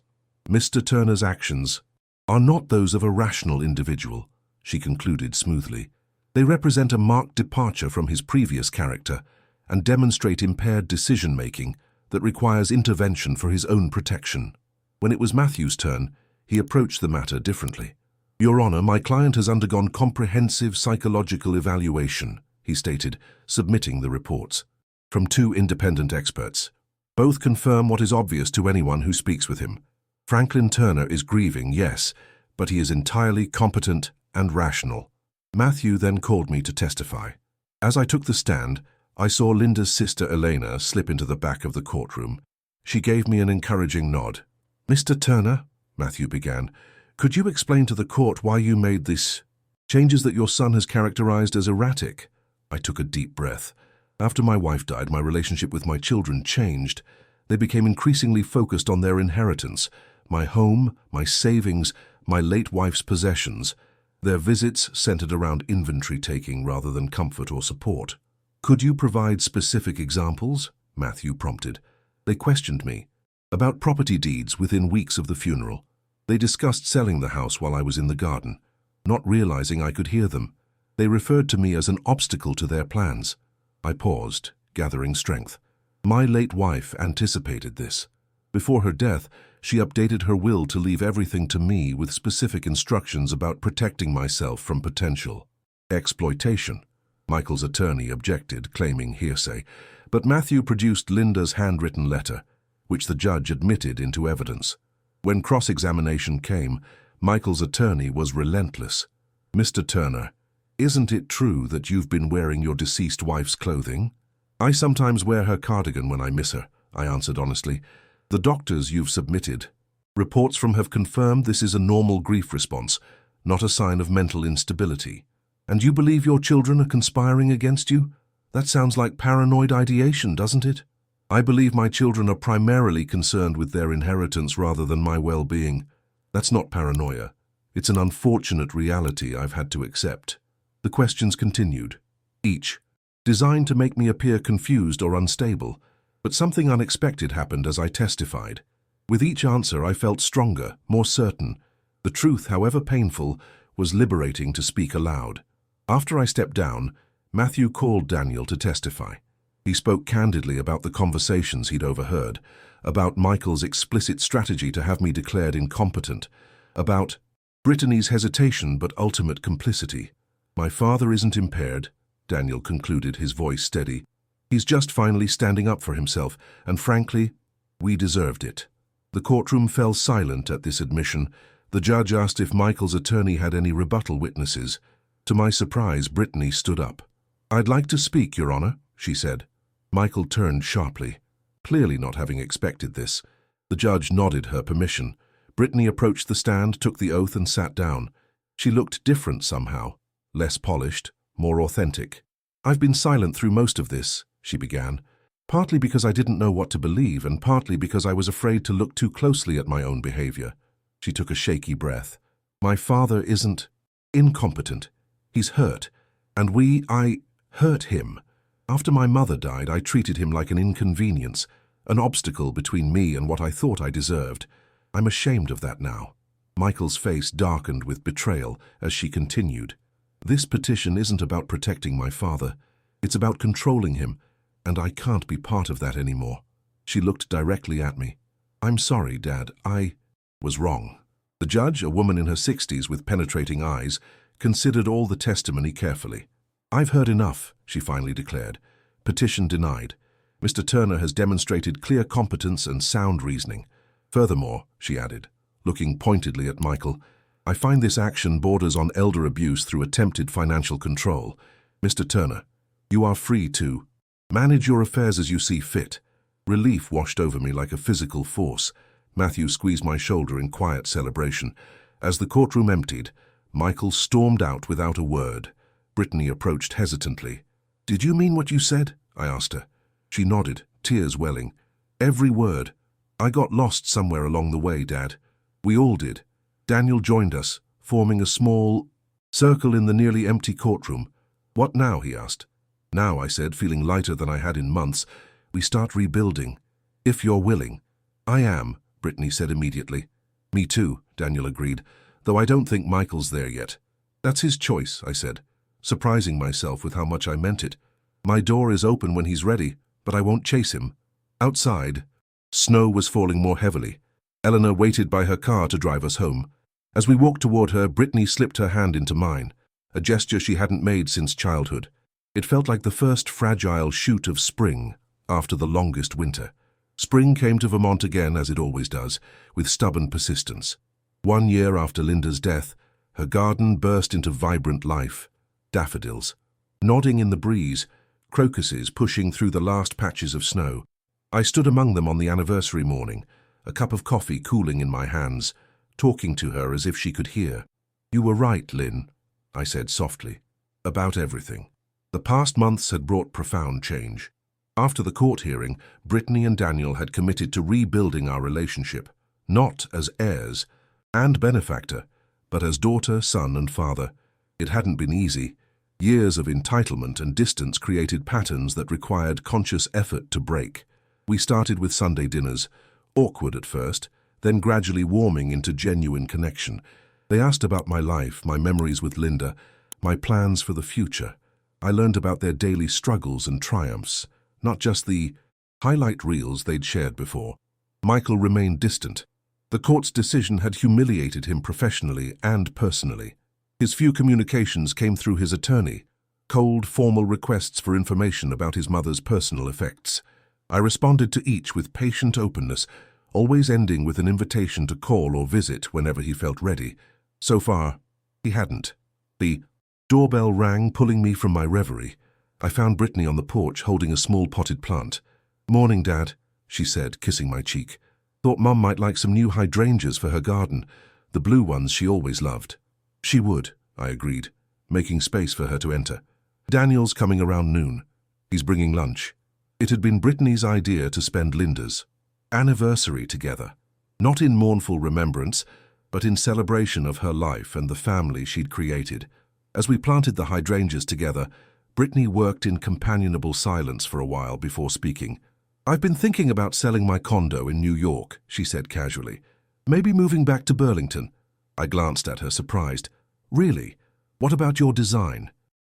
"Mr. Turner's actions are not those of a rational individual," she concluded smoothly. "They represent a marked departure from his previous character and demonstrate impaired decision-making that requires intervention for his own protection." When it was Matthew's turn, he approached the matter differently. "Your Honor, my client has undergone comprehensive psychological evaluation," he stated, submitting the reports from 2 independent experts. "Both confirm what is obvious to anyone who speaks with him. Franklin Turner is grieving, yes, but he is entirely competent and rational." Matthew then called me to testify. As I took the stand, I saw Linda's sister Elena slip into the back of the courtroom. She gave me an encouraging nod. "Mr. Turner," Matthew began, "could you explain to the court why you made these changes that your son has characterized as erratic?" I took a deep breath. After my wife died, my relationship with my children changed. They became increasingly focused on their inheritance, my home, my savings, my late wife's possessions. Their visits centered around inventory taking rather than comfort or support. "Could you provide specific examples?" Matthew prompted. They questioned me about property deeds within weeks of the funeral. They discussed selling the house while I was in the garden, not realizing I could hear them. They referred to me as an obstacle to their plans. I paused, gathering strength. My late wife anticipated this. Before her death, she updated her will to leave everything to me with specific instructions about protecting myself from potential exploitation. Michael's attorney objected, claiming hearsay, but Matthew produced Linda's handwritten letter, which the judge admitted into evidence. When cross-examination came, Michael's attorney was relentless. "Mr. Turner, isn't it true that you've been wearing your deceased wife's clothing?" "I sometimes wear her cardigan when I miss her," I answered honestly. "The doctors you've submitted reports from have confirmed this is a normal grief response, not a sign of mental instability." "And you believe your children are conspiring against you? That sounds like paranoid ideation, doesn't it?" "I believe my children are primarily concerned with their inheritance rather than my well-being. That's not paranoia. It's an unfortunate reality I've had to accept." The questions continued, each designed to make me appear confused or unstable, but something unexpected happened as I testified. With each answer, I felt stronger, more certain. The truth, however painful, was liberating to speak aloud. After I stepped down, Matthew called Daniel to testify. He spoke candidly about the conversations he'd overheard, about Michael's explicit strategy to have me declared incompetent, about Brittany's hesitation but ultimate complicity. My father isn't impaired, Daniel concluded, his voice steady. He's just finally standing up for himself, and frankly, we deserved it. The courtroom fell silent at this admission. The judge asked if Michael's attorney had any rebuttal witnesses. To my surprise, Brittany stood up. "I'd like to speak, Your Honor," she said. Michael turned sharply, clearly not having expected this. The judge nodded her permission. Brittany approached the stand, took the oath, and sat down. She looked different somehow, less polished, more authentic. "I've been silent through most of this," she began, "partly because I didn't know what to believe, and partly because I was afraid to look too closely at my own behavior." She took a shaky breath. "My father isn't incompetent. He's hurt, and I hurt him. After my mother died, I treated him like an inconvenience, an obstacle between me and what I thought I deserved. I'm ashamed of that now." Michael's face darkened with betrayal as she continued. "This petition isn't about protecting my father. It's about controlling him, and I can't be part of that anymore." She looked directly at me. "I'm sorry, Dad. I was wrong." The judge, a woman in her 60s with penetrating eyes, considered all the testimony carefully. "I've heard enough," she finally declared. "Petition denied. Mr. Turner has demonstrated clear competence and sound reasoning. Furthermore," she added, looking pointedly at Michael, "I find this action borders on elder abuse through attempted financial control. Mr. Turner, you are free to manage your affairs as you see fit." Relief washed over me like a physical force. Matthew squeezed my shoulder in quiet celebration. As the courtroom emptied, Michael stormed out without a word. Brittany approached hesitantly. "Did you mean what you said?" I asked her. She nodded, tears welling. "Every word. I got lost somewhere along the way, Dad. We all did." Daniel joined us, forming a small circle in the nearly empty courtroom. "What now?" he asked. "Now," I said, feeling lighter than I had in months, "we start rebuilding. If you're willing." "I am," Brittany said immediately. "Me too," Daniel agreed, "though I don't think Michael's there yet." "That's his choice," I said, surprising myself with how much I meant it. "My door is open when he's ready, but I won't chase him." Outside, snow was falling more heavily. Eleanor waited by her car to drive us home. As we walked toward her, Brittany slipped her hand into mine, a gesture she hadn't made since childhood. It felt like the first fragile shoot of spring after the longest winter. Spring came to Vermont again, as it always does, with stubborn persistence. 1 year after Linda's death, her garden burst into vibrant life. Daffodils, nodding in the breeze, crocuses pushing through the last patches of snow. I stood among them on the anniversary morning, a cup of coffee cooling in my hands, talking to her as if she could hear. "You were right, Lynn," I said softly, "about everything." The past months had brought profound change. After the court hearing, Brittany and Daniel had committed to rebuilding our relationship, not as heirs and benefactor, but as daughter, son, and father. It hadn't been easy. Years of entitlement and distance created patterns that required conscious effort to break. We started with Sunday dinners, awkward at first, then gradually warming into genuine connection. They asked about my life, my memories with Linda, my plans for the future. I learned about their daily struggles and triumphs, not just the highlight reels they'd shared before. Michael remained distant. The court's decision had humiliated him professionally and personally. His few communications came through his attorney, cold, formal requests for information about his mother's personal effects. I responded to each with patient openness, always ending with an invitation to call or visit whenever he felt ready. So far, he hadn't. The doorbell rang, pulling me from my reverie. I found Brittany on the porch holding a small potted plant. "Morning, Dad," she said, kissing my cheek. "Thought Mum might like some new hydrangeas for her garden, the blue ones she always loved." "She would," I agreed, making space for her to enter. "Daniel's coming around noon. He's bringing lunch." It had been Brittany's idea to spend Linda's anniversary together, not in mournful remembrance, but in celebration of her life and the family she'd created. As we planted the hydrangeas together, Brittany worked in companionable silence for a while before speaking. "I've been thinking about selling my condo in New York," she said casually. "Maybe moving back to Burlington." I glanced at her, surprised. "Really? What about your design?"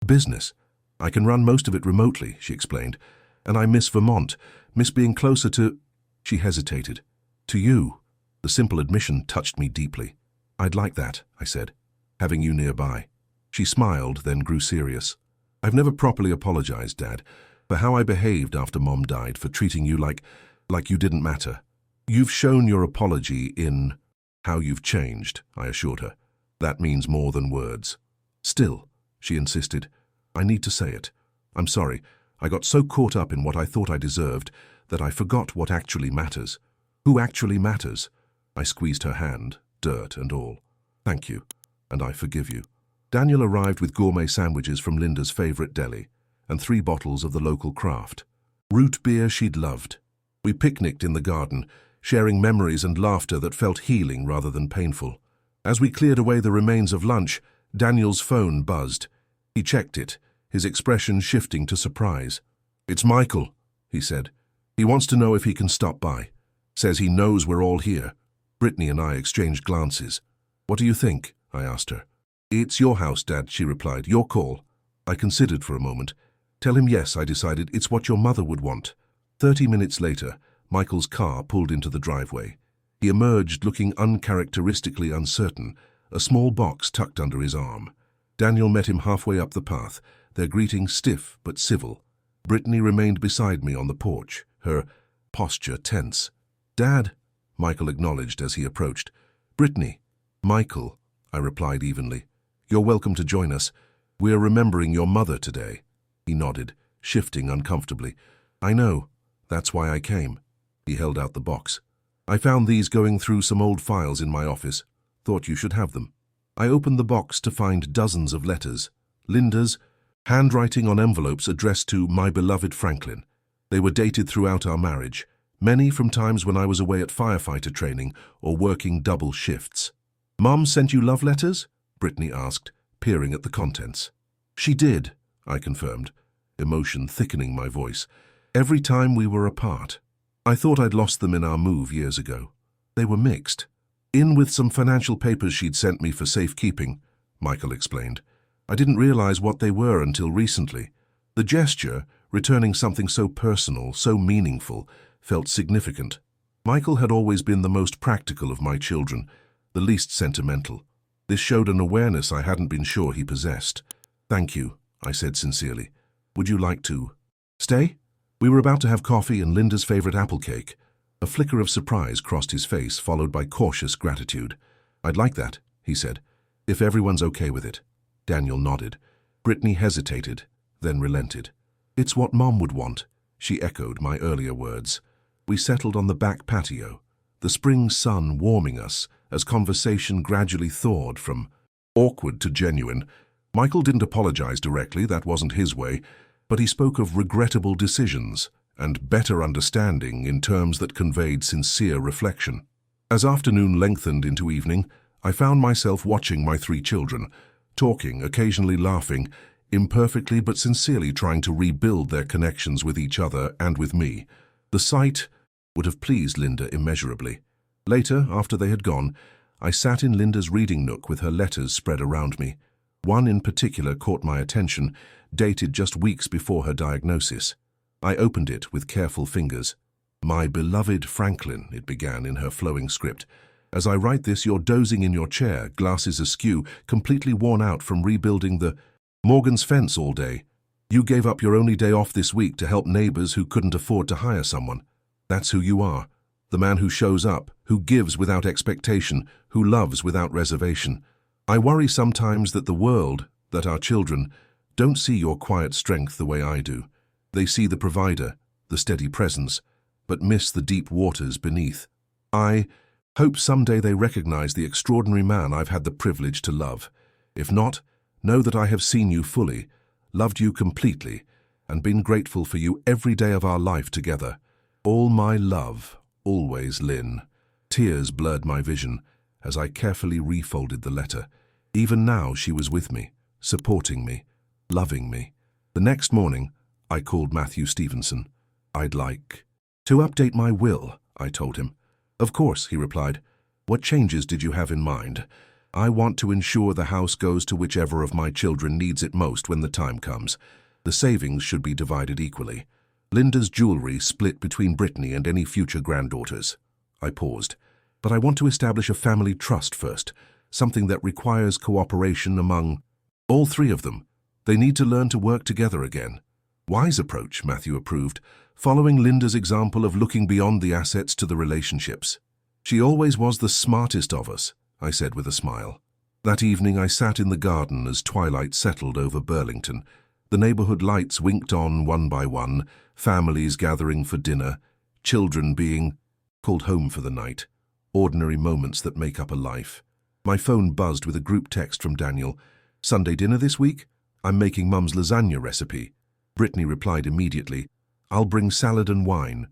"Business. I can run most of it remotely," she explained. "And I miss Vermont, miss being closer to—" She hesitated. "To you." The simple admission touched me deeply. I'd like that, I said, having you nearby. She smiled, then grew serious. I've never properly apologized, Dad, for how I behaved after Mom died, for treating you like you didn't matter. You've shown your apology in how you've changed, I assured her. That means more than words. Still, she insisted, I need to say it. I'm sorry, I got so caught up in what I thought I deserved that I forgot what actually matters. Who actually matters? I squeezed her hand, dirt and all. Thank you, and I forgive you. Daniel arrived with gourmet sandwiches from Linda's favorite deli and 3 bottles of the local craft. Root beer she'd loved. We picnicked in the garden, sharing memories and laughter that felt healing rather than painful. As we cleared away the remains of lunch, Daniel's phone buzzed. He checked it, his expression shifting to surprise. It's Michael, he said. He wants to know if he can stop by. Says he knows we're all here. Brittany and I exchanged glances. What do you think? I asked her. It's your house, Dad, she replied. Your call. I considered for a moment. Tell him yes, I decided. It's what your mother would want. 30 minutes later, Michael's car pulled into the driveway. He emerged looking uncharacteristically uncertain, a small box tucked under his arm. Daniel met him halfway up the path, their greeting stiff but civil. Brittany remained beside me on the porch, her posture tense. Dad, Michael acknowledged as he approached. Brittany. Michael, I replied evenly. You're welcome to join us. We're remembering your mother today. He nodded, shifting uncomfortably. I know. That's why I came. He held out the box. I found these going through some old files in my office. Thought you should have them. I opened the box to find dozens of letters. Linda's, handwriting on envelopes addressed to my beloved Franklin. They were dated throughout our marriage, many from times when I was away at firefighter training or working double shifts. Mom sent you love letters? Brittany asked, peering at the contents. She did, I confirmed, emotion thickening my voice. Every time we were apart. I thought I'd lost them in our move years ago. They were mixed. In with some financial papers she'd sent me for safekeeping, Michael explained. I didn't realize what they were until recently. The gesture, returning something so personal, so meaningful, felt significant. Michael had always been the most practical of my children, the least sentimental. This showed an awareness I hadn't been sure he possessed. Thank you, I said sincerely. Would you like to stay? We were about to have coffee and Linda's favorite apple cake. A flicker of surprise crossed his face, followed by cautious gratitude. I'd like that, he said, if everyone's okay with it. Daniel nodded. Brittany hesitated, then relented. It's what Mom would want, she echoed my earlier words. We settled on the back patio, the spring sun warming us as conversation gradually thawed from awkward to genuine. Michael didn't apologize directly, that wasn't his way, but he spoke of regrettable decisions and better understanding in terms that conveyed sincere reflection. As afternoon lengthened into evening, I found myself watching my 3 children, talking, occasionally laughing, imperfectly but sincerely trying to rebuild their connections with each other and with me. The sight would have pleased Linda immeasurably. Later, after they had gone, I sat in Linda's reading nook with her letters spread around me. One in particular caught my attention, dated just weeks before her diagnosis. I opened it with careful fingers. My beloved Franklin, it began in her flowing script. As I write this, you're dozing in your chair, glasses askew, completely worn out from rebuilding the Morgan's fence all day. You gave up your only day off this week to help neighbors who couldn't afford to hire someone. That's who you are. The man who shows up, who gives without expectation, who loves without reservation. I worry sometimes that the world, that our children, don't see your quiet strength the way I do. They see the provider, the steady presence, but miss the deep waters beneath. I hope someday they recognize the extraordinary man I've had the privilege to love. If not, know that I have seen you fully, loved you completely, and been grateful for you every day of our life together. All my love, always, Lynn. Tears blurred my vision as I carefully refolded the letter. Even now she was with me, supporting me, loving me. The next morning, I called Matthew Stevenson. I'd like to update my will, I told him. Of course, he replied. What changes did you have in mind? I want to ensure the house goes to whichever of my children needs it most when the time comes. The savings should be divided equally. Linda's jewelry split between Brittany and any future granddaughters. I paused. But I want to establish a family trust first. something that requires cooperation among all three of them. They need to learn to work together again. Wise approach, Matthew approved, following Linda's example of looking beyond the assets to the relationships. She always was the smartest of us, I said with a smile. That evening I sat in the garden as twilight settled over Burlington. The neighborhood lights winked on one by one, families gathering for dinner, children being called home for the night, ordinary moments that make up a life. My phone buzzed with a group text from Daniel. "Sunday dinner this week? I'm making Mum's lasagna recipe." Brittany replied immediately, "I'll bring salad and wine."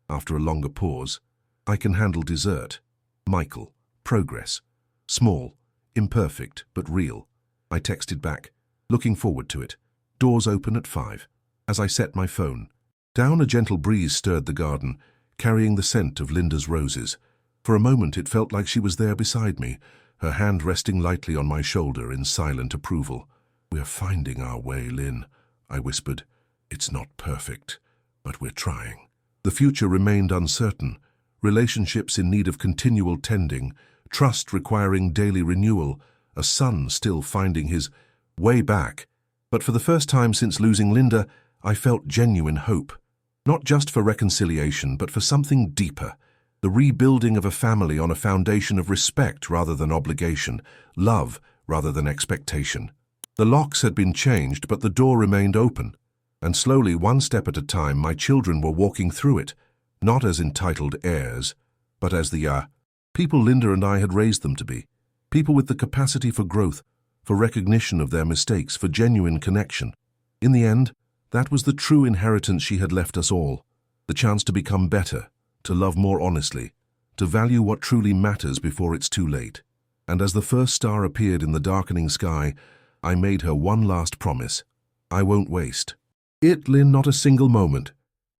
After a longer pause, "I can handle dessert." Michael, progress. Small, imperfect, but real. I texted back, "Looking forward to it. Doors open at 5. As I set my phone down, a gentle breeze stirred the garden, carrying the scent of Linda's roses. For a moment it felt like she was there beside me, her hand resting lightly on my shoulder in silent approval. "We're finding our way, Lynn," I whispered. "It's not perfect, but we're trying." The future remained uncertain, relationships in need of continual tending, trust requiring daily renewal, a son still finding his way back. But for the first time since losing Linda, I felt genuine hope. Not just for reconciliation, but for something deeper. The rebuilding of a family on a foundation of respect rather than obligation, love rather than expectation. The locks had been changed, but the door remained open. And slowly, one step at a time, my children were walking through it, not as entitled heirs, but as the people Linda and I had raised them to be. People with the capacity for growth, for recognition of their mistakes, for genuine connection. In the end, that was the true inheritance she had left us all. The chance to become better, to love more honestly, to value what truly matters before it's too late. And as the first star appeared in the darkening sky, I made her one last promise. I won't waste it, Lynn, not a single moment.